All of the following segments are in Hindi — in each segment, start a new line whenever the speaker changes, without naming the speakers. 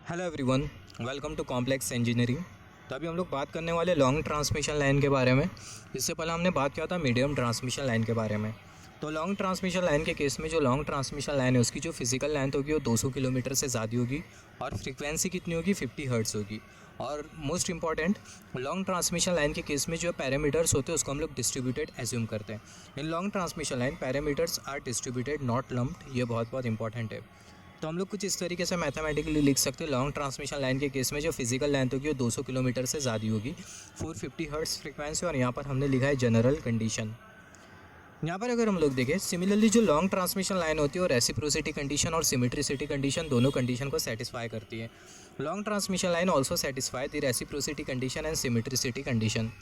Hello everyone, welcome to complex engineering. तो अभी हम लोग बात करने वाले लॉन्ग ट्रांसमिशन लाइन के बारे में। इससे पहले हमने बात किया था मीडियम ट्रांसमिशन लाइन के बारे में। तो लॉन्ग ट्रांसमिशन लाइन के केस में जो लॉन्ग ट्रांसमिशन लाइन है उसकी जो फिजिकल लेंथ होगी वो 200 किलोमीटर से ज़्यादा होगी और फ्रीक्वेंसी कितनी होगी, 50 हर्ट्ज़ होगी। और most important, long transmission line के केस में जो पैरामीटर्स होते हैं उसको हम लोग डिस्ट्रीब्यूटेड एज्यूम करते हैं। In long transmission line parameters are distributed not lumped. ये बहुत इंपॉर्टेंट है। तो हम लोग कुछ इस तरीके से मैथमेटिकली लिख सकते हैं, लॉन्ग ट्रांसमिशन लाइन के केस में जो फिजिकल लेंथ होगी वो 200 किलोमीटर से ज़्यादा होगी, 450 हर्ट्ज़ फ्रीक्वेंसी। और यहाँ पर हमने लिखा है जनरल कंडीशन। यहाँ पर अगर हम लोग देखें, सिमिलरली जो लॉन्ग ट्रांसमिशन लाइन होती है वो रेसिप्रोसिटी कंडीशन और सिमेट्रिसिटी कंडीशन दोनों कंडीशन को सेटिस्फाई करती है। Long transmission line also satisfy the reciprocity condition and symmetricity condition.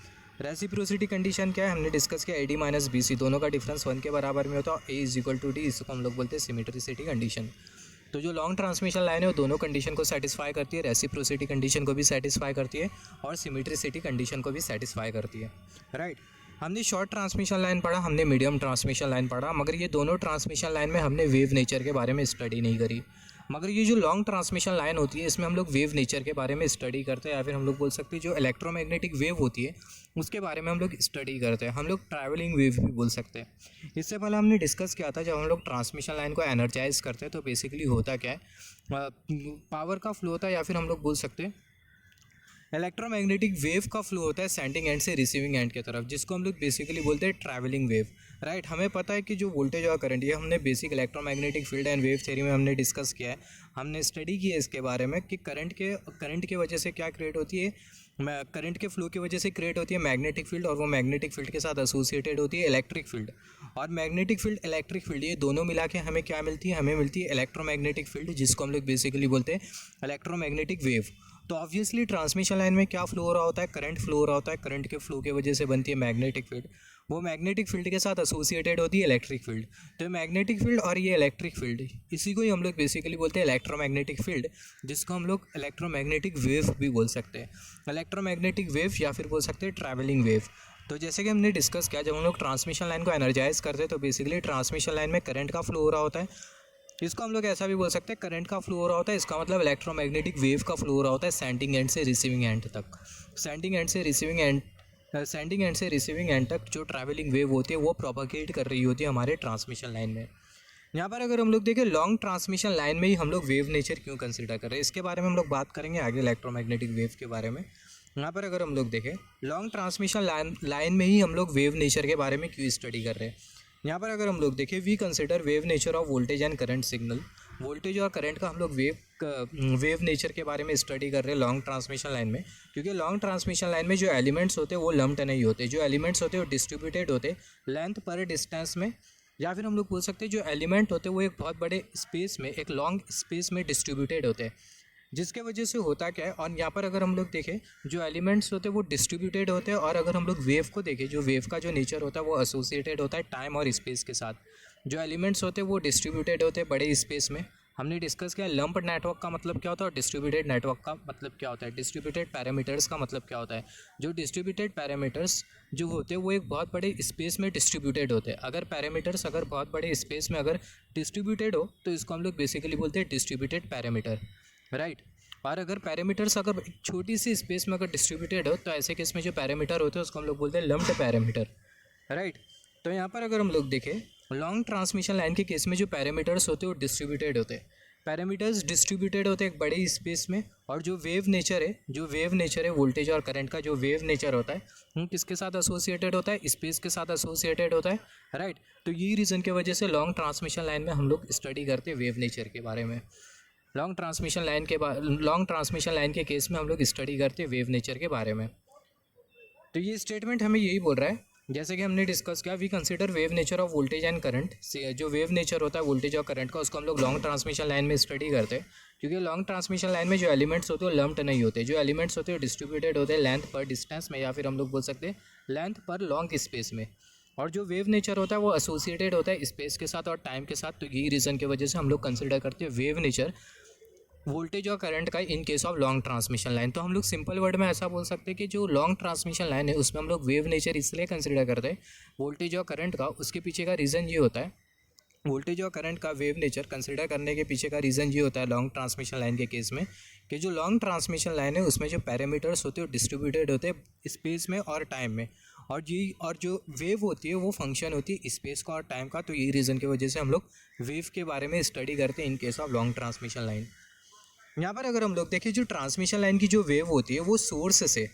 Reciprocity condition क्या है, हमने डिस्कस किया AD माइनस BC दोनों का डिफरेंस 1 के बराबर में होता है, A is equal to D। इसको हम लोग बोलते हैं सिमेट्रिसिटी कंडीशन। तो जो लॉन्ग ट्रांसमिशन लाइन है वो दोनों कंडीशन को सेटिस्फाई करती है, रेसिप्रोसिटी कंडीशन को भी सेटिस्फाई करती है और सिमेट्रिसिटी कंडीशन को भी सेटिस्फाई करती है, राइट। हमने शॉर्ट ट्रांसमिशन लाइन पढ़ा, हमने मीडियम ट्रांसमिशन लाइन पढ़ा, मगर ये दोनों ट्रांसमिशन लाइन में हमने वेव नेचर के बारे में स्टडी नहीं करी। मगर ये जो लॉन्ग ट्रांसमिशन लाइन होती है इसमें हम लोग वेव नेचर के बारे में स्टडी करते हैं, या फिर हम लोग बोल सकते हैं जो इलेक्ट्रोमैग्नेटिक वेव होती है उसके बारे में हम लोग स्टडी करते हैं। हम लोग ट्रैवलिंग वेव भी बोल सकते हैं। इससे पहले हमने डिस्कस किया था, जब हम लोग ट्रांसमिशन लाइन को एनर्जाइज करते हैं तो बेसिकली होता क्या है, पावर का फ्लो होता है, या फिर हम लोग बोल सकते हैं इलेक्ट्रोमैग्नेटिक वेव का फ्लो होता है सेंडिंग एंड से रिसीविंग एंड की तरफ, जिसको हम लोग बेसिकली बोलते हैं ट्रैवलिंग वेव, राइट। हमें पता है कि जो वोल्टेज और करंट, ये हमने basic electromagnetic field and wave theory में हमने डिस्कस किया है, हमने स्टडी की है इसके बारे में कि करंट के वजह से क्या क्रिएट होती है, करंट के फ्लो की वजह से क्रिएट होती है मैग्नेटिक फील्ड, और वो मैग्नेटिक फील्ड के साथ एसोसिएटेड होती है इलेक्ट्रिक फील्ड। और मैग्नेटिक फील्ड, इलेक्ट्रिक फील्ड, ये दोनों मिला के हमें क्या मिलती है, हमें मिलती है इलेक्ट्रोमैग्नेटिक फील्ड, जिसको हम लोग बेसिकली बोलते हैं इलेक्ट्रोमैग्नेटिक वेव। तो ऑब्वियसली ट्रांसमिशन लाइन में क्या फ्लो हो रहा होता है, करंट फ्लो हो रहा होता है, करंट के फ्लो की वजह से बनती है मैग्नेटिक फील्ड, वो मैग्नेटिक फील्ड के साथ एसोसिएटेड होती है इलेक्ट्रिक फील्ड। तो मैग्नेटिक फील्ड और ये इलेक्ट्रिक फील्ड, इसी को ही हम लोग बेसिकली बोलते हैं इलेक्ट्रोमैग्नेटिक फील्ड, जिसको हम लोग इलेक्ट्रोमैग्नेटिक वेव भी बोल सकते हैं, इलेक्ट्रोमैग्नेटिक वेव या फिर बोल सकते हैं ट्रैवलिंग वेव। तो जैसे कि हमने डिस्कस किया, जब हम लोग ट्रांसमिशन लाइन को एनर्जाइज करते हैं तो बेसिकली ट्रांसमिशन लाइन में करंट का फ्लो हो रहा होता है, इसको हम लोग ऐसा भी बोल सकते हैं करंट का फ्लो हो रहा होता है, इसका मतलब इलेक्ट्रोमैग्नेटिक वेव का फ्लो हो रहा होता है सेंडिंग एंड से रिसीविंग एंड तक। सेंडिंग एंड से रिसीविंग एंड तक जो ट्रैवलिंग वेव होती है वो प्रोपागेट कर रही होती है हमारे ट्रांसमिशन लाइन में। यहाँ पर अगर हम लोग देखें, लॉन्ग ट्रांसमिशन लाइन में ही हम लोग वेव नेचर क्यों कंसिडर कर रहे हैं, इसके बारे में हम लोग बात करेंगे आगे इलेक्ट्रोमैग्नेटिक वेव के बारे में। यहाँ पर अगर हम लोग देखें, लॉन्ग ट्रांसमिशन लाइन में ही हम लोग वेव नेचर के बारे में क्यों स्टडी कर रहे हैं। यहाँ पर अगर हम लोग देखें, we consider wave nature of voltage and current signal. Voltage और करंट का हम लोग वेव नेचर के बारे में स्टडी कर रहे हैं लॉन्ग ट्रांसमिशन लाइन में, क्योंकि लॉन्ग ट्रांसमिशन लाइन में जो एलिमेंट्स होते हैं वो लम्प्ड नहीं होते, जो एलिमेंट्स होते हैं वो डिस्ट्रीब्यूटेड होते लेंथ पर डिस्टेंस में, या फिर हम लोग बोल सकते हैं जो एलिमेंट होते हैं वो एक बहुत बड़े स्पेस में, एक लॉन्ग स्पेस में डिस्ट्रीब्यूटेड होते हैं, जिसके वजह से होता क्या है। और यहाँ पर अगर हम लोग देखें, जो एलिमेंट्स होते हैं वो डिस्ट्रीब्यूटेड होते हैं, और अगर हम लोग वेव को देखें, जो वेव का जो नेचर होता है वो एसोसिएटेड होता है टाइम और स्पेस के साथ। जो एलिमेंट्स होते हैं वो डिस्ट्रीब्यूटेड होते हैं बड़े स्पेस में। हमने डिस्कस किया लंप्ड नेटवर्क का मतलब क्या होता है और डिस्ट्रीब्यूटेड नेटवर्क का मतलब क्या होता है, डिस्ट्रीब्यूटेड पैरामीटर्स का मतलब क्या होता है। जो डिस्ट्रीब्यूटेड पैरामीटर्स जो होते हैं वो एक बहुत बड़े स्पेस में डिस्ट्रीब्यूटेड होते हैं। अगर पैरामीटर्स अगर बहुत बड़े स्पेस में अगर डिस्ट्रीब्यूटेड हो तो इसको हम लोग बेसिकली बोलते हैं डिस्ट्रीब्यूटेड पैरामीटर, राइट। और अगर पैरामीटर्स अगर छोटी सी स्पेस में अगर डिस्ट्रीब्यूटेड हो तो ऐसे केस में जो पैरामीटर होते हैं उसको हम लोग बोलते हैं लम्प्ड पैरामीटर, राइट। तो यहाँ पर अगर हम लोग देखें, लॉन्ग ट्रांसमिशन लाइन के केस में जो पैरामीटर्स होते हैं वो डिस्ट्रीब्यूटेड होते हैं, पैरामीटर्स डिस्ट्रीब्यूटेड होते हैं एक बड़े स्पेस में। और जो वेव नेचर है वोल्टेज और करंट का जो वेव नेचर होता है वो किसके साथ एसोसिएटेड होता है, स्पेस के साथ एसोसिएटेड होता है, राइट। तो यही रीज़न की वजह से लॉन्ग ट्रांसमिशन लाइन में हम लोग स्टडी करते हैं वेव नेचर के बारे में। लॉन्ग ट्रांसमिशन लाइन के केस में हम लोग स्टडी करते हैं वेव नेचर के बारे में। तो ये स्टेटमेंट हमें यही बोल रहा है, जैसे कि हमने डिस्कस किया, we consider wave nature of voltage and current. जो वेव नेचर होता है वोल्टेज और करंट का, उसको हम लोग लॉन्ग ट्रांसमिशन लाइन में स्टडी करते हैं, क्योंकि लॉन्ग ट्रांसमिशन लाइन में जो एलिमेंट्स होते हैं वो लम्प्ड नहीं होते, जो एलिमेंट्स होते हैं डिस्ट्रीब्यूटेड होते हैं लेंथ पर डिस्टेंस में, या फिर हम लोग बोल सकते हैं लेंथ पर लॉन्ग स्पेस में। और जो वेव नेचर होता है वो एसोसिएटेड होता है स्पेस के साथ और टाइम के साथ। तो यही रीज़न की वजह से हम लोग कंसिडर करते हैं वेव नेचर वोल्टेज और करंट का in case of long transmission line. तो हम लोग सिंपल वर्ड में ऐसा बोल सकते हैं कि जो लॉन्ग ट्रांसमिशन लाइन है उसमें हम लोग वेव नेचर इसलिए कंसिडर करते हैं वोल्टेज और करंट का, उसके पीछे का रीज़न ये होता है वोल्टेज और करंट का वेव नेचर कंसिडर करने के पीछे का रीज़न ये होता है लॉन्ग ट्रांसमिशन लाइन के केस में कि जो लॉन्ग ट्रांसमिशन लाइन है उसमें जो पैरामीटर्स होते हैं वो डिस्ट्रीब्यूटेड होते हैं स्पेस में और टाइम में, और जो वेव होती है वो फंक्शन होती है स्पेस का और टाइम का। तो यही रीज़न की वजह से हम लोग वेव के बारे में स्टडी करते हैं in case of long transmission line. यहाँ पर अगर हम लोग देखें जो ट्रांसमिशन लाइन की जो वेव होती है वो सोर्स से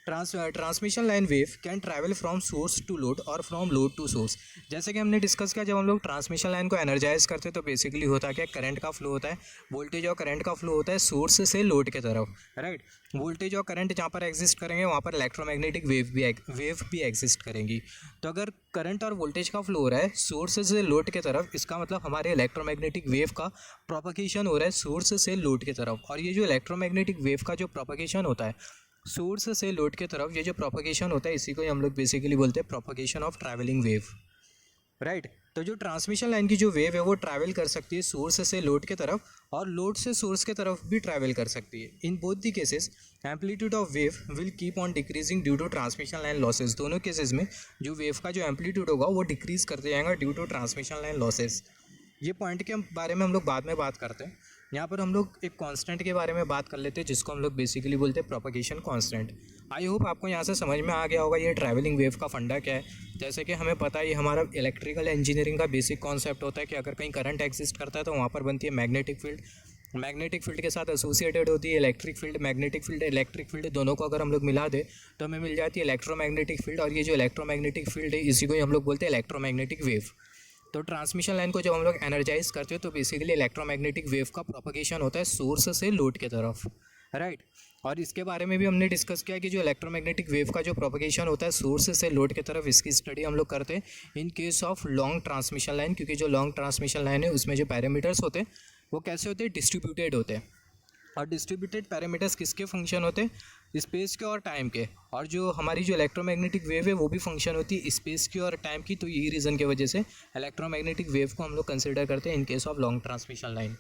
transmission line wave can travel from source to load और फ्रॉम लोड टू सोर्स। जैसे कि हमने डिस्कस किया, जब हम लोग ट्रांसमिशन लाइन को एनर्जाइज करते हैं तो बेसिकली होता है क्या, करंट का फ्लो होता है, वोल्टेज और करंट का फ्लो होता है सोर्स से लोड के तरफ, राइट। वोल्टेज और करंट जहाँ पर एग्जिस्ट करेंगे वहाँ पर इलेक्ट्रोमैग्नेटिक वेव भी एग्जिस्ट करेंगी। तो अगर करंट और वोल्टेज का फ्लो हो रहा है सोर्स से लोड के तरफ, इसका मतलब हमारे इलेक्ट्रोमैग्नेटिक वेव का प्रोपगेशन हो रहा है सोर्स से लोड के तरफ। और ये जो इलेक्ट्रोमैग्नेटिक वेव का जो प्रोपगेशन होता है सोर्स से लोड के तरफ, ये जो प्रोपगेशन होता है इसी को हम लोग बेसिकली बोलते हैं propagation of travelling wave, right. तो जो ट्रांसमिशन लाइन की जो वेव है वो ट्रैवल कर सकती है सोर्स से लोड के तरफ और लोड से सोर्स के तरफ भी ट्रैवल कर सकती है। In both the cases amplitude of wave will keep on decreasing due to transmission line losses. दोनों केसेस में जो वेव का जो एम्पलीट्यूड होगा वो डिक्रीज करते जाएगा due to transmission line losses. ये पॉइंट के बारे में हम लोग बाद में बात करते हैं। यहाँ पर हम लोग एक कांस्टेंट के बारे में बात कर लेते हैं जिसको हम लोग बेसिकली बोलते हैं प्रोपगेशन कांस्टेंट। आई होप आपको यहाँ से समझ में आ गया होगा ये ट्रैवलिंग वेव का फंडा क्या है। जैसे कि हमें पता है ये हमारा इलेक्ट्रिकल इंजीनियरिंग का बेसिक कॉन्सेप्ट होता है कि अगर कहीं करंट एग्जिस्ट करता है तो वहाँ पर बनती है मैग्नेटिक फील्ड, मैग्नेटिक फील्ड के साथ एसोसिएटेड होती है electric field. Magnetic field electric field दोनों को अगर हम लोग मिला दे तो हमें मिल जाती है इलेक्ट्रोमैग्नेटिक फील्ड, और ये जो इलेक्ट्रोमैग्नेटिक फील्ड है इसी को ही हम लोग बोलते हैं इलेक्ट्रोमैग्नेटिक वेव। तो ट्रांसमिशन लाइन को जब हम लोग एनर्जाइज करते हैं तो बेसिकली इलेक्ट्रोमैग्नेटिक वेव का प्रोपगेशन होता है सोर्स से लोड के तरफ, राइट। और इसके बारे में भी हमने डिस्कस किया कि जो इलेक्ट्रोमैग्नेटिक वेव का जो प्रोपगेशन होता है सोर्स से लोड की तरफ, इसकी स्टडी हम लोग करते हैं in case of long transmission line, क्योंकि जो लॉन्ग ट्रांसमिशन लाइन है उसमें जो पैरामीटर्स होते हैं वो कैसे होते हैं, डिस्ट्रीब्यूटेड होते हैं। और डिस्ट्रीब्यूटेड पैरामीटर्स किसके फंक्शन होते हैं, स्पेस के और टाइम के। और जो हमारी जो इलेक्ट्रोमैग्नेटिक वेव है वो भी फंक्शन होती है स्पेस की और टाइम की। तो यही रीज़न की वजह से इलेक्ट्रोमैग्नेटिक वेव को हम लोग कंसिडर करते हैं in case of long transmission line.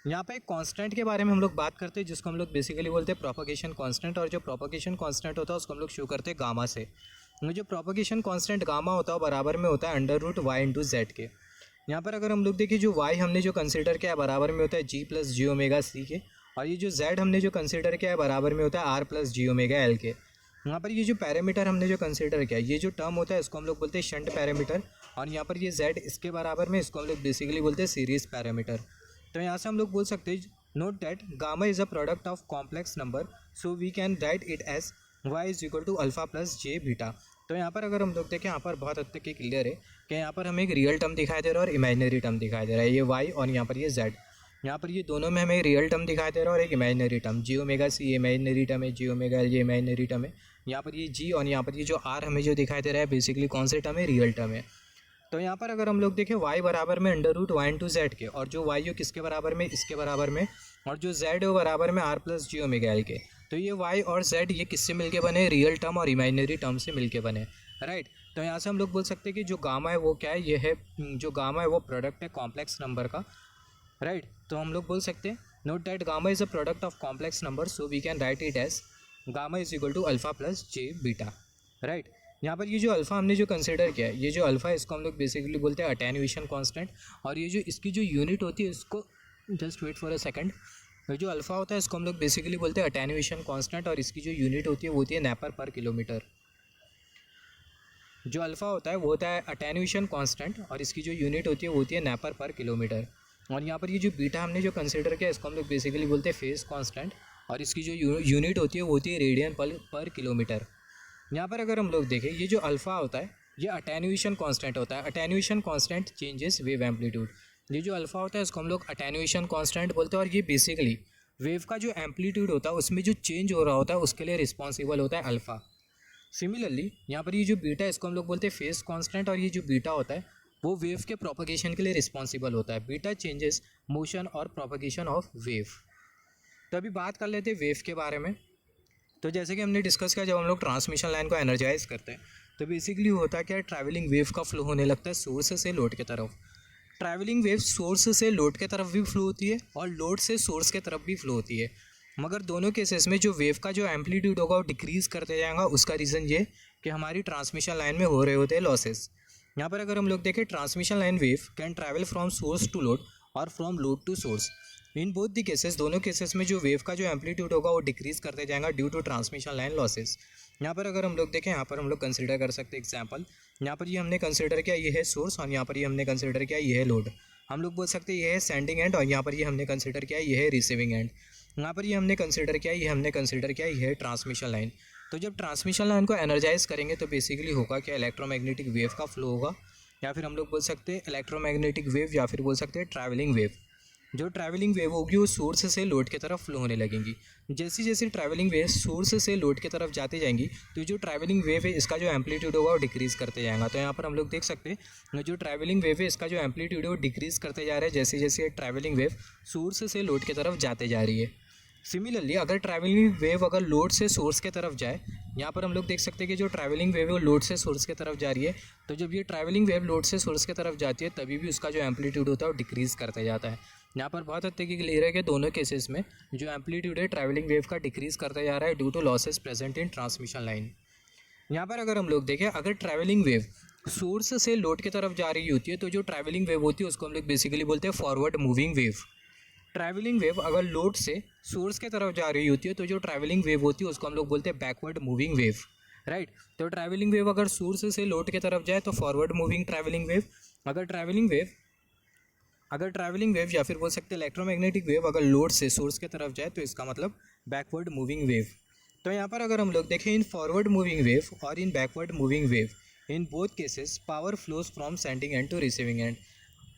यहाँ पे एक कांस्टेंट के बारे में हम लोग बात करते हैं जिसको हम लोग बेसिकली बोलते हैं प्रोपगेशन कांस्टेंट। और जो प्रोपगेशन कांस्टेंट होता है उसको हम लोग शो करते हैं गामा से। जो प्रोपगेशन कांस्टेंट गामा होता है बराबर में होता है √y/z के। यहाँ पर अगर हम लोग देखिए जो y हमने जो कंसिडर किया है बराबर में होता है g+j⍵c के, और ये जो z हमने जो कंसिडर किया है बराबर में होता है r+j⍵l के। यहाँ पर ये जो पैरामीटर हमने जो कंसिडर किया ये जो टर्म होता है इसको हम लोग बोलते हैं शंट पैरामीटर, और यहाँ पर ये z इसके बराबर में इसको हम लोग बेसिकली बोलते हैं सीरीज पैरामीटर। तो यहाँ से हम लोग बोल सकते हैं note that gamma is a product of complex number, so we can write it as y = α+j β। तो यहाँ पर अगर हम लोग देखें यहाँ पर बहुत हद तक ये क्लियर है कि यहाँ पर हमें एक रियल टर्म दिखाई दे रहा है और इमेजिनरी टर्म दिखाई दे रहा है, ये y और यहाँ पर ये z। यहाँ पर ये दोनों में हमें रियल टर्म दिखाई दे रहा है और एक imaginary term j⍵c imaginary term है, j⍵l ये इमेजिनरी टर्म है। यहाँ पर ये g और यहाँ पर ये जो r हमें जो दिखाई दे रहा है बेसिकली कौन से टर्म है, रियल टर्म है। तो यहाँ पर अगर हम लोग देखें y बराबर में √y/z के, और जो y हो किसके बराबर में, इसके बराबर में, और जो z है बराबर में r+j⍵l के। तो ये y और z ये किससे मिलके बने, रियल टर्म और इमेजिनरी टर्म से मिलके बने, राइट। तो यहाँ से हम लोग बोल सकते हैं कि जो गामा है वो क्या है, ये है जो गामा है वो प्रोडक्ट है कॉम्प्लेक्स नंबर का, राइट। तो हम लोग बोल सकते हैं note that gamma is a product of complex number, so we can write it as gamma = α+j⍵, right. यहाँ पर ये जो अल्फ़ा हमने जो कंसिडर किया है, ये जो अल्फ़ा है इसको हम लोग बेसिकली बोलते हैं अटेन्यूएशन कांस्टेंट। और ये जो इसकी जो यूनिट होती है इसको just wait for a second, ये जो अल्फ़ा होता है इसको हम लोग बेसिकली बोलते हैं अटेन्यूएशन कांस्टेंट, और इसकी जो यूनिट होती है वो होती है नेपर/किलोमीटर। जो अल्फ़ा होता है वो होता है अटेन्यूएशन कांस्टेंट और इसकी जो यूनिट होती है वो होती है नेपर/किलोमीटर। और यहाँ पर ये जो बीटा हमने जो कंसिडर किया इसको हम लोग बेसिकली बोलते हैं फेज़ कांस्टेंट, और इसकी जो यूनिट होती है वो होती है रेडियन/किलोमीटर। यहाँ पर अगर हम लोग देखें ये जो अल्फ़ा होता है ये अटेन्यूएशन कांस्टेंट होता है। Attenuation constant changes wave amplitude. ये जो अल्फ़ा होता है इसको हम लोग अटेन्यूएशन कांस्टेंट बोलते हैं, और ये बेसिकली वेव का जो एम्पलीट्यूड होता है उसमें जो चेंज हो रहा होता है उसके लिए रिस्पॉन्सिबल होता है अल्फ़ा। सिमिलरली यहाँ पर ये जो बीटा है इसको हम लोग बोलते हैं फेज़ कांस्टेंट, और ये जो बीटा होता है वो वेव के प्रोपगेशन के लिए रिस्पॉन्सिबल होता है। बीटा चेंजेस मोशन और प्रोपगेशन ऑफ वेव। तो अभी बात कर लेते हैं वेव के बारे में। तो जैसे कि हमने डिस्कस किया जब हम लोग ट्रांसमिशन लाइन को एनर्जाइज करते हैं तो बेसिकली होता है क्या, ट्रैवलिंग वेव का फ्लो होने लगता है सोर्स से लोड की तरफ। ट्रैवलिंग वेव सोर्स से लोड की तरफ भी फ्लो होती है और लोड से सोर्स की तरफ भी फ्लो होती है, मगर दोनों केसेस में जो वेव का जो एम्पलीट्यूड होगा वो डिक्रीज़ करते जाएगा। उसका रीज़न ये कि हमारी ट्रांसमिशन लाइन में हो रहे होते हैं लॉसेस। यहाँ पर अगर हम लोग देखें transmission line wave can travel from source to load और from load to source. In both the cases, दोनों केसेस में जो वेव का जो एम्पलीट्यूड होगा वो डिक्रीज करते जाएगा due to transmission line losses. यहाँ पर अगर हम लोग देखें, यहाँ पर हम लोग कंसिडर कर सकते हैं एग्जांपल, यहाँ पर ये हमने कंसिडर किया ये है सोर्स और यहाँ पर ये हमने कंसिडर किया ये है लोड। हम लोग बोल सकते हैं ये है सेंडिंग एंड और यहाँ पर ये हमने कंसिडर किया ये है रिसीविंग एंड। यहाँ पर ये हमने कंसिडर किया ये हमने कंसिडर किया ये है ट्रांसमिशन लाइन। तो जब ट्रांसमिशन लाइन को एनर्जाइज करेंगे तो बेसिकली होगा कि इलेक्ट्रोमैग्नेटिक वेव का फ्लो होगा, या फिर हम लोग बोल सकते हैं इलेक्ट्रोमैग्नेटिक वेव, या फिर बोल सकते हैं ट्रैवलिंग वेव। जो ट्रैवलिंग वेव होगी वो सोर्स से लोड की तरफ फ्लो होने लगेंगी। जैसी जैसी ट्रैवलिंग वेव सोर्स से लोड की तरफ जाती जाएंगी तो जो ट्रैवलिंग वेव है इसका जो एम्पलीट्यूड होगा वो डिक्रीज़ करते जाएगा। तो यहाँ पर हम लोग देख सकते हैं जो ट्रैवलिंग वेव है इसका जो एम्पलीट्यूड है वो डिक्रीज़ करते जा रहा है जैसे जैसे ट्रैवलिंग वेव सोर्स से लोड की तरफ जाते जा रही है। सिमिलरली अगर ट्रैवलिंग वेव अगर लोड से सोर्स के तरफ जाए, यहाँ पर हम लोग देख सकते हैं कि जो ट्रैवलिंग वेव है वो लोड से सोर्स की तरफ जा रही है, तो जब ये ट्रैवलिंग वेव लोड से सोर्स की तरफ जाती है तभी भी उसका जो एम्पलीट्यूड होता है वो डिक्रीज़ करता जाता है। यहाँ पर बहुत हद तक क्लियर है कि दोनों केसेस में जो एम्पलीट्यूड है ट्रैवलिंग वेव का डिक्रीज़ करता जा रहा है due to losses present in transmission line. यहाँ पर अगर हम लोग देखें, अगर ट्रैवलिंग वेव सोर्स से लोड की तरफ जा रही होती है तो जो ट्रैवलिंग वेव होती है उसको हम लोग बेसिकली बोलते हैं forward moving wave. Travelling wave अगर लोड से सोर्स की तरफ जा रही होती है तो जो ट्रैवलिंग वेव होती है उसको हम लोग बोलते हैं बैकवर्ड मूविंग वेव, राइट। तो ट्रैवलिंग वेव अगर सोर्स से लोड की तरफ जाए तो फॉरवर्ड मूविंग ट्रैवलिंग वेव, अगर ट्रैवलिंग वेव या फिर बोल सकते हैं इलेक्ट्रोमैग्नेटिक वेव अगर लोड से सोर्स की तरफ जाए तो इसका मतलब बैकवर्ड मूविंग वेव। तो यहाँ पर अगर हम लोग देखें इन फॉरवर्ड मूविंग वेव और in backward moving wave, in both cases power flows from sending end to receiving end.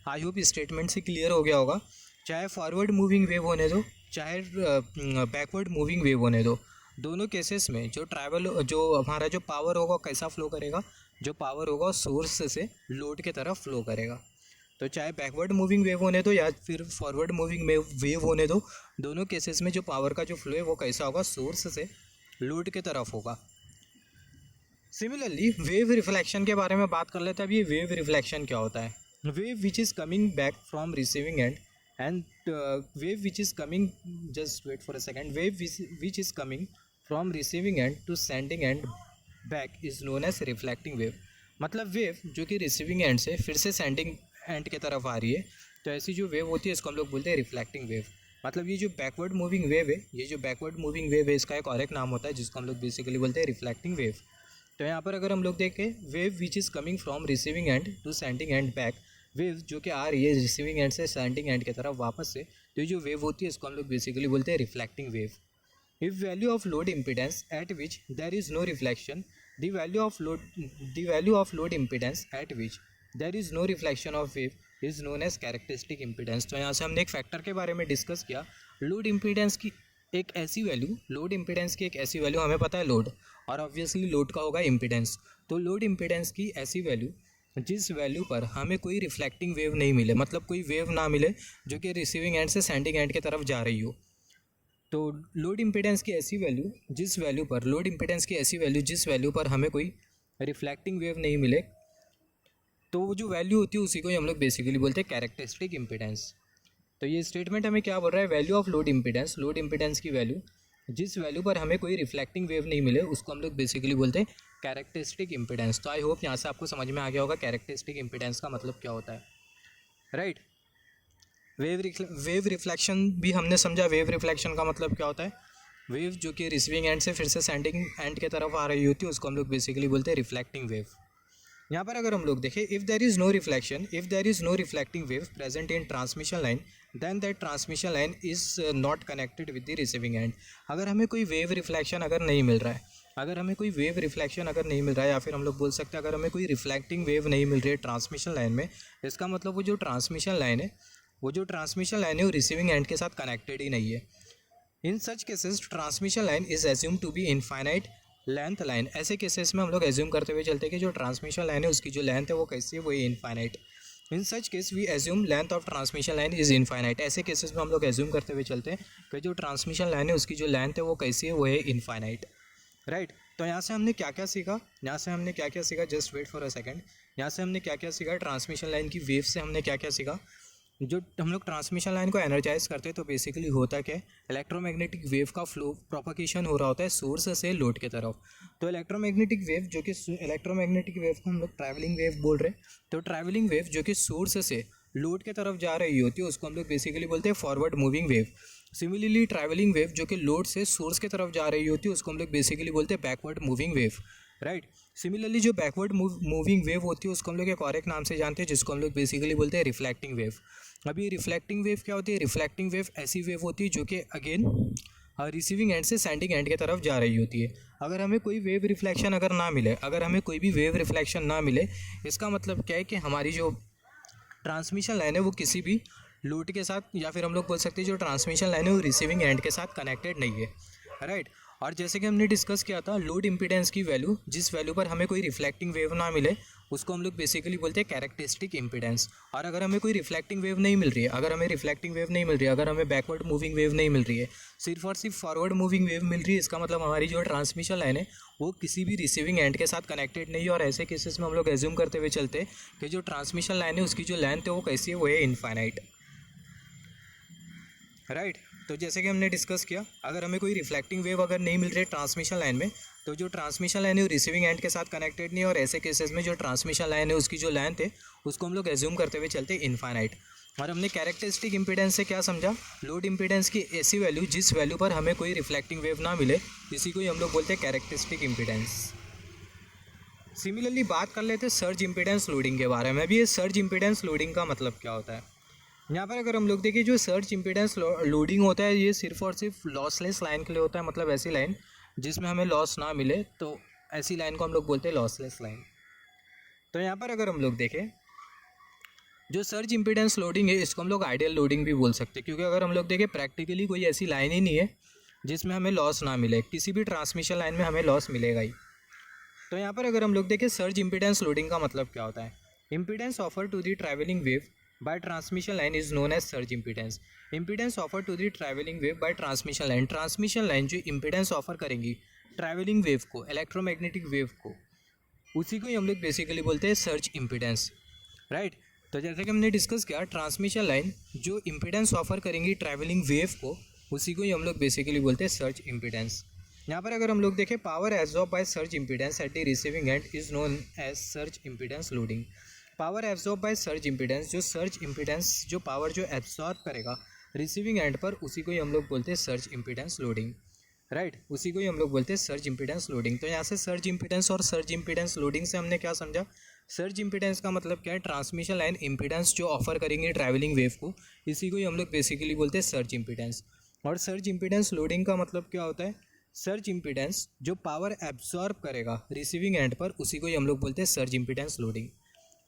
I hope statement से क्लियर हो गया होगा। चाहे फॉरवर्ड मूविंग वेव होने दो चाहे बैकवर्ड मूविंग वेव होने दो, दोनों केसेस में जो हमारा जो पावर होगा कैसा फ्लो करेगा, जो पावर होगा सोर्स से लोड की तरफ फ्लो करेगा। तो चाहे बैकवर्ड मूविंग वेव होने दो या फिर फॉरवर्ड मूविंग वेव होने दो, दोनों केसेस में जो पावर का जो फ्लो है वो कैसा होगा, सोर्स से लोड की तरफ होगा। सिमिलरली वेव रिफ्लेक्शन के बारे में बात कर लेते हैं। अब ये वेव रिफ्लेक्शन क्या होता है? Wave which is coming back from receiving and and wave which is coming, just wait for a second, wave which is coming from receiving end to sending end back is known as reflecting wave। मतलब वेव जो कि रिसीविंग एंड से फिर से सेंडिंग एंड की तरफ आ रही है तो ऐसी जो वेव होती है इसको हम लोग बोलते हैं रिफ्लेक्टिंग वेव। मतलब ये जो बैकवर्ड मूविंग वेव है, ये जो बैकवर्ड मूविंग वेव है इसका एक और एक नाम होता है जिसको हम लोग बेसिकली बोलते हैं रिफ्लेक्टिंग वेव। तो यहाँ पर अगर हम लोग देखें, wave which is coming from receiving end to sending end back, wave जो कि आ रही है रिसीविंग एंड से सेंडिंग एंड की तरफ वापस से, तो जो वेव होती है इसको हम लोग बेसिकली बोलते हैं reflecting wave. If value of load impedance at which there is no reflection, the value of load impedance at which there is no reflection of wave is known as characteristic impedance. तो यहाँ से हमने एक फैक्टर के बारे में डिस्कस किया, लोड इम्पीडेंस की एक ऐसी वैल्यू, हमें पता है लोड, और ऑब्वियसली लोड का होगा इम्पीडेंस। तो लोड इम्पीडेंस की ऐसी वैल्यू जिस वैल्यू पर हमें कोई रिफ्लेक्टिंग वेव नहीं मिले, मतलब कोई वेव ना मिले जो कि रिसीविंग एंड से सेंडिंग एंड की तरफ जा रही हो। तो लोड इम्पीडेंस की ऐसी वैल्यू जिस वैल्यू पर हमें कोई रिफ्लेक्टिंग वेव नहीं मिले, तो वो जो वैल्यू होती है उसी को हम लोग बेसिकली बोलते हैं कैरेक्टरिस्टिक इम्पीडेंस। तो ये स्टेटमेंट हमें क्या बोल रहा है, वैल्यू ऑफ लोड इम्पीडेंस की वैल्यू जिस वैल्यू पर हमें कोई रिफ्लेक्टिंग वेव नहीं मिले उसको हम लोग बेसिकली बोलते हैं कैरेक्टरिस्टिक इम्पीडेंस। तो आई होप यहाँ से आपको समझ में आ गया होगा कैरेक्टरिस्टिक इम्पीडेंस का मतलब क्या होता है, राइट। वेव रिफ्लेक्शन भी हमने समझा। वेव रिफ्लेक्शन का मतलब क्या होता है, वेव जो कि रिसीविंग एंड से फिर से सेंडिंग एंड की तरफ आ रही होती है उसको हम लोग बेसिकली बोलते हैं रिफ्लेक्टिंग वेव। यहाँ पर अगर हम लोग देखें, if there is no reflecting wave present in transmission line then that transmission line is not connected with the receiving end. अगर हमें कोई वेव रिफ्लेक्शन अगर नहीं मिल रहा है, या फिर हम लोग बोल सकते हैं अगर हमें कोई रिफ्लेक्टिंग वेव नहीं मिल रही है ट्रांसमिशन लाइन में, इसका मतलब वो जो ट्रांसमिशन लाइन है वो रिसीविंग एंड के साथ कनेक्टेड ही नहीं है। In such cases transmission line is assume to be infinite length line. ऐसे केसेस में हम लोग एज्यूम करते हुए चलते हैं कि जो ट्रांसमिशन लाइन है उसकी जो लेंथ है वो कैसी है, वो infinite. In such case we assume length of transmission line is infinite. ऐसे केसेस में हम लोग एज्यूम करते हुए चलते हैं कि जो ट्रांसमिशन लाइन है उसकी जो लेंथ है वो कैसी है, वो है इनफाइनाइट, राइट। तो यहाँ से हमने क्या क्या सीखा, just wait for a second. यहाँ से हमने क्या क्या सीखा, ट्रांसमिशन लाइन की वेव से हमने क्या क्या सीखा, जो हम लोग ट्रांसमिशन लाइन को एनर्जाइज करते हैं तो बेसिकली होता क्या है, इलेक्ट्रोमैग्नेटिक वेव का फ्लो प्रोपगेशन हो रहा होता है सोर्स से लोड की तरफ। तो इलेक्ट्रोमैग्नेटिक वेव जो कि इलेक्ट्रोमैग्नेटिक वेव को हम लोग ट्रैवलिंग वेव बोल रहे हैं। तो ट्रैवलिंग वेव जो कि सोर्स से लोड की तरफ जा रही होती है उसको हम लोग बेसिकली बोलते हैं forward moving wave. Similarly travelling wave जो कि लोड से सोर्स की तरफ जा रही होती है उसको हम लोग बेसिकली बोलते हैं backward moving wave, right. Similarly जो बैकवर्ड मूविंग वेव होती है उसको हम लोग एक और एक नाम से जानते हैं जिसको हम लोग बेसिकली बोलते हैं रिफ्लेक्टिंग वेव। अभी रिफ्लेक्टिंग वेव क्या होती है? रिफ्लेक्टिंग वेव ऐसी वेव होती है जो कि अगेन रिसीविंग एंड से सेंडिंग एंड की तरफ जा रही होती है। अगर हमें कोई वेव रिफ्लेक्शन अगर ना मिले, अगर हमें कोई भी वेव रिफ्लेक्शन ना मिले, इसका मतलब क्या है कि हमारी जो ट्रांसमिशन लाइन है वो किसी भी लोड के साथ, या फिर हम लोग बोल सकते हैं जो ट्रांसमिशन लाइन है वो रिसीविंग एंड के साथ कनेक्टेड नहीं है, राइट। और जैसे कि हमने डिस्कस किया था, लोड इम्पीडेंस की वैल्यू, जिस वैल्यू पर हमें कोई रिफ्लेक्टिंग वेव ना मिले उसको हम लोग बेसिकली बोलते हैं कैरेक्टरिस्टिक इम्पीडेंस। और अगर हमें कोई रिफ्लेक्टिंग वेव नहीं मिल रही है, अगर हमें रिफ्लेक्टिंग वेव नहीं मिल रही है, अगर हमें बैकवर्ड मूविंग वेव नहीं मिल रही है, सिर्फ और सिर्फ फॉरवर्ड मूविंग वेव मिल रही है, इसका मतलब हमारी जो ट्रांसमिशन लाइन है वो किसी भी रिसीविंग एंड के साथ कनेक्टेड नहीं है। और ऐसे केसेस में हम लोग एज्यूम करते हुए चलते हैं कि जो ट्रांसमिशन लाइन है उसकी जो लेंथ है वो कैसी है, वो है इनफाइनाइट, राइट। तो जैसे कि हमने डिस्कस किया, अगर हमें कोई रिफ्लेक्टिंग वेव अगर नहीं मिल रही है ट्रांसमिशन लाइन में, तो जो ट्रांसमिशन लाइन है वो रिसीविंग एंड के साथ कनेक्टेड नहीं है। और ऐसे केसेस में जो ट्रांसमिशन लाइन है उसकी जो लेंथ है उसको हम लोग एज्यूम करते हुए चलते हैं इनफाइनाइट। और हमने कैरेक्टरिस्टिक इंपीडेंस से क्या समझा? लोड इंपीडेंस की ऐसी वैल्यू जिस वैल्यू पर हमें कोई रिफ्लेक्टिंग वेव ना मिले, इसी को ही हम लोग बोलते हैं कैरेक्टरिस्टिक इंपीडेंस। सिमिलरली बात कर लेते हैं सर्ज इंपीडेंस लोडिंग के बारे में। अभी ये सर्ज इंपीडेंस लोडिंग का मतलब क्या होता है? यहाँ पर अगर हम लोग देखें, जो सर्ज इंपीडेंस लोडिंग होता है ये सिर्फ और सिर्फ लॉसलेस लाइन के लिए होता है। मतलब ऐसी लाइन जिसमें हमें लॉस ना मिले, तो ऐसी लाइन को हम लोग बोलते हैं लॉसलेस लाइन। तो यहाँ पर अगर हम लोग देखें, जो सर्ज इंपीडेंस लोडिंग है इसको हम लोग आइडियल लोडिंग भी बोल सकते हैं, क्योंकि अगर हम लोग देखें प्रैक्टिकली कोई ऐसी लाइन ही नहीं है जिसमें हमें लॉस ना मिले, किसी भी ट्रांसमिशन लाइन में हमें लॉस मिलेगा ही। तो यहाँ पर अगर हम लोग देखें सर्ज इंपीडेंस लोडिंग का मतलब क्या होता है? Impedance offer to the travelling wave by transmission line is known as surge impedance. Impedance offer to the travelling wave by transmission line, transmission line जो इंपीडेंस ऑफर करेंगी ट्रैवलिंग वेव को, इलेक्ट्रोमैग्नेटिक वेव को, उसी को ही हम लोग बेसिकली बोलते हैं सर्ज इंपीडेंस, राइट। तो जैसे कि हमने डिस्कस किया, ट्रांसमिशन लाइन जो इंपीडेंस ऑफर करेंगी ट्रैवलिंग वेव को, उसी को ही हम लोग बेसिकली बोलते हैं सर्ज इंपीडेंस। यहाँ पर अगर हम लोग देखें, power absorb by surge impedance at the receiving end is known as surge impedance loading. Power absorb by surge impedance, जो सर्ज इंपीडेंस जो पावर जो एब्जॉर्ब करेगा रिसीविंग एंड पर, उसी को ही हम लोग बोलते हैं सर्ज इंपीडेंस लोडिंग, राइट। उसी को ही हम लोग बोलते हैं सर्ज इंपीडेंस लोडिंग। तो यहाँ से सर्ज इंपीडेंस और सर्ज इंपीडेंस लोडिंग से हमने क्या समझा? सर्ज इंपीडेंस का मतलब क्या है? ट्रांसमिशन लाइन इंपीडेंस जो ऑफर करेंगे ट्रैवलिंग वेव को, इसी को ही हम लोग बेसिकली बोलते हैं सर्ज इंपीडेंस। और सर्ज इंपीडेंस लोडिंग का मतलब क्या होता है? सर्ज इंपीडेंस जो पावर एब्जॉर्ब करेगा रिसीविंग एंड पर, उसी को ही हम लोग बोलते हैं सर्ज इंपीडेंस लोडिंग।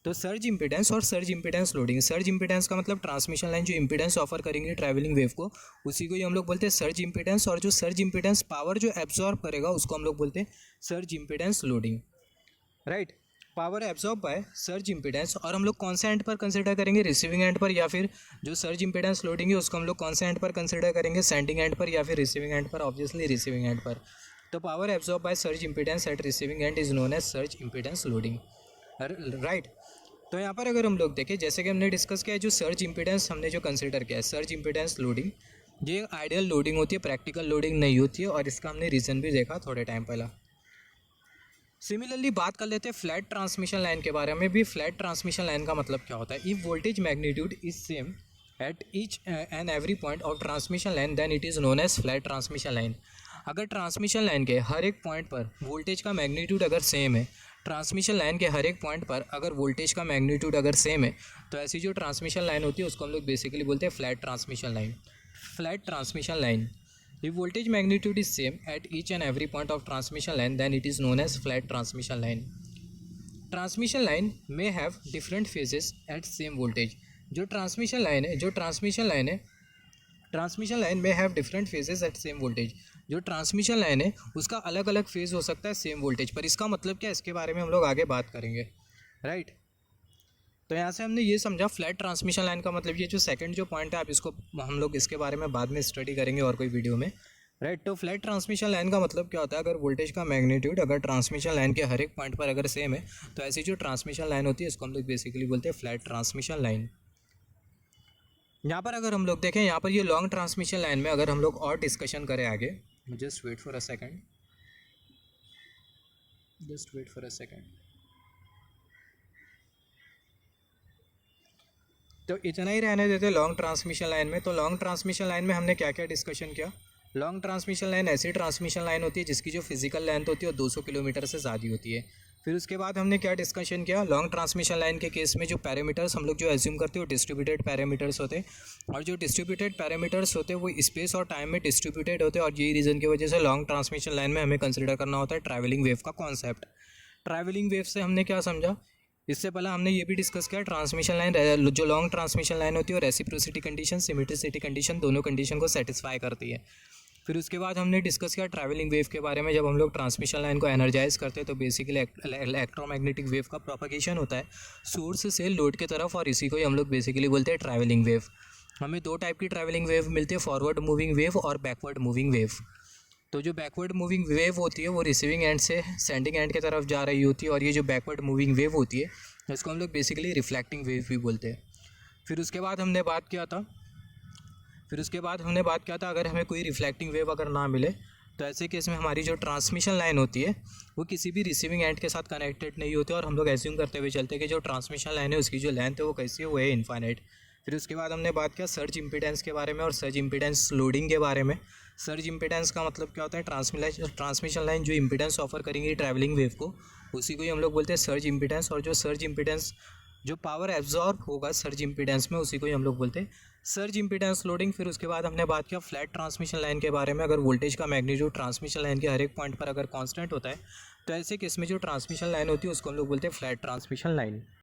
तो सर्ज इंपीडेंस और surge impedance loading, surge impedance का मतलब ट्रांसमिशन लाइन जो इंपीडेंस ऑफर करेंगे ट्रैवलिंग वेव को, उसी को ही हम लोग बोलते हैं सर्ज इंपीडेंस। और जो सर्ज इंपीडेंस पावर जो एब्जॉर्ब करेगा उसको हम लोग बोलते हैं surge impedance loading, right. Power absorb by surge impedance, और हम लोग कौन से एंड पर कंसिडर करेंगे? रिसीविंग एंड पर, या फिर जो सर्ज इंपीडेंस लोडिंग है उसको हम लोग कौन से एंड पर कंसिडर करेंगे? सेंडिंग एंड पर या फिर रिसीविंग एंड पर? ऑब्वियसली रिसीविंग एंड पर। तो power absorb by surge impedance at receiving end is known as surge impedance loading, right. तो यहाँ पर अगर हम लोग देखें, जैसे कि हमने डिस्कस किया है, जो सर्ज इंपीडेंस हमने जो कंसिडर किया है सर्ज इंपीडेंस लोडिंग, ये आइडियल लोडिंग होती है, प्रैक्टिकल लोडिंग नहीं होती है। और इसका हमने रीज़न भी देखा थोड़े टाइम पहला। सिमिलरली बात कर लेते हैं फ्लैट ट्रांसमिशन लाइन के बारे में भी। फ्लैट ट्रांसमिशन लाइन का मतलब क्या होता है? If voltage magnitude is same at each end every point of transmission line then it is known as flat transmission line. अगर ट्रांसमिशन लाइन के हर एक पॉइंट पर वोल्टेज का मैग्नीट्यूड अगर सेम है, ट्रांसमिशन लाइन के हर एक पॉइंट पर अगर वोल्टेज का मैग्नीट्यूड अगर सेम है, तो ऐसी जो ट्रांसमिशन लाइन होती है उसको हम लोग बेसिकली बोलते हैं flat transmission line. Flat transmission line, if voltage magnitude is same at each and every point of transmission line then it is known as flat transmission line. Transmission line may have different phases at same voltage. जो ट्रांसमिशन लाइन है, ट्रांसमिशन लाइन में have different phases at same voltage. जो ट्रांसमिशन लाइन है उसका अलग अलग फेज हो सकता है सेम वोल्टेज पर। इसका मतलब क्या है, इसके बारे में हम लोग आगे बात करेंगे, राइट। तो यहाँ से हमने ये समझा फ्लैट ट्रांसमिशन लाइन का मतलब, ये जो सेकंड जो पॉइंट है आप इसको हम लोग इसके बारे में बाद में स्टडी करेंगे और कोई वीडियो में, राइट। तो फ्लैट ट्रांसमिशन लाइन का मतलब क्या होता है? अगर वोल्टेज का मैग्नीट्यूड अगर ट्रांसमिशन लाइन के हर एक पॉइंट पर अगर सेम है, तो ऐसी जो ट्रांसमिशन लाइन होती है इसको हम लोग बेसिकली बोलते हैं फ्लैट ट्रांसमिशन लाइन। यहाँ पर अगर हम लोग देखें, यहाँ पर ये लॉन्ग ट्रांसमिशन लाइन में अगर हम लोग और डिस्कशन करें आगे, just wait for a second, just wait for a second. तो इतना ही रहने देते लॉन्ग ट्रांसमिशन लाइन में। तो लॉन्ग ट्रांसमिशन लाइन में हमने क्या क्या डिस्कशन किया। लॉन्ग ट्रांसमिशन लाइन ऐसी ट्रांसमिशन लाइन होती है जिसकी जो फिजिकल लेंथ होती है वो 200 किलोमीटर से ज़्यादा होती है। फिर उसके बाद हमने क्या डिस्कशन किया, लॉन्ग ट्रांसमिशन लाइन के केस में जो पैरामीटर्स हम लोग जो एज्यूम करते हैं वो डिस्ट्रीब्यूटेड पैरामीटर्स होते हैं, और जो डिस्ट्रीब्यूटेड पैरामीटर्स होते हैं वो स्पेस और टाइम में डिस्ट्रीब्यूटेड होते हैं, और यही रीज़न की वजह से लॉन्ग ट्रांसमिशन लाइन में हमें कंसिडर करना होता है ट्रैवलिंग वेव का कॉन्सेप्ट। ट्रैवलिंग वेव से हमने क्या समझा, इससे पहले हमने ये भी डिस्कस किया ट्रांसमिशन लाइन, जो लॉन्ग ट्रांसमिशन लाइन होती है वो रेसिप्रोसिटी कंडीशन, सिमेट्रिसिटी कंडीशन, दोनों कंडीशन को सेटिस्फाई करती है। फिर उसके बाद हमने डिस्कस किया ट्रैवलिंग वेव के बारे में। जब हम लोग ट्रांसमिशन लाइन को एनर्जाइज करते हैं तो बेसिकली इलेक्ट्रोमैग्नेटिक वेव का प्रोपगेशन होता है सोर्स से लोड की तरफ, और इसी को ही हम लोग बेसिकली बोलते हैं ट्रैवलिंग वेव। हमें दो टाइप की ट्रैवलिंग वेव मिलती है, फॉरवर्ड मूविंग वेव और बैकवर्ड मूविंग वेव। तो जो बैकवर्ड मूविंग वेव होती है वो रिसीविंग एंड से सेंडिंग एंड की तरफ जा रही होती है, और ये जो बैकवर्ड मूविंग वेव होती है इसको हम लोग बेसिकली रिफ्लेक्टिंग वेव भी बोलते हैं। फिर उसके बाद हमने बात किया था अगर हमें कोई रिफ्लेक्टिंग वेव अगर ना मिले तो ऐसे केस में हमारी जो ट्रांसमिशन लाइन होती है वो किसी भी रिसीविंग एंड के साथ कनेक्टेड नहीं होती, और हम लोग एज्यूम करते हुए चलते हैं कि जो ट्रांसमिशन लाइन है उसकी जो लेंथ है वो कैसी है, वो है इनफाइनाइट। फिर उसके बाद हमने बात किया सर्ज इम्पीडेंस के बारे में और सर्ज इम्पीडेंस लोडिंग के बारे में। सर्ज इम्पीडेंस का मतलब क्या होता है, ट्रांसमिशन लाइन जो इम्पीडेंस ऑफर करेंगी ट्रैवलिंग वेव को उसी को ही हम लोग बोलते हैं सर्ज इम्पीडेंस, और जो सर्ज इम्पीडेंस जो पावर एब्जॉर्ब होगा सर्ज इम्पीडेंस में उसी को ही हम लोग बोलते हैं सर्ज इम्पीडेंस लोडिंग। फिर उसके बाद हमने बात किया फ्लैट ट्रांसमिशन लाइन के बारे में। अगर वोल्टेज का मैग्नीट्यूड ट्रांसमिशन लाइन के हर एक पॉइंट पर अगर कांस्टेंट होता है तो ऐसे केस में जो ट्रांसमिशन लाइन होती है उसको हम लोग बोलते हैं फ्लैट ट्रांसमिशन लाइन।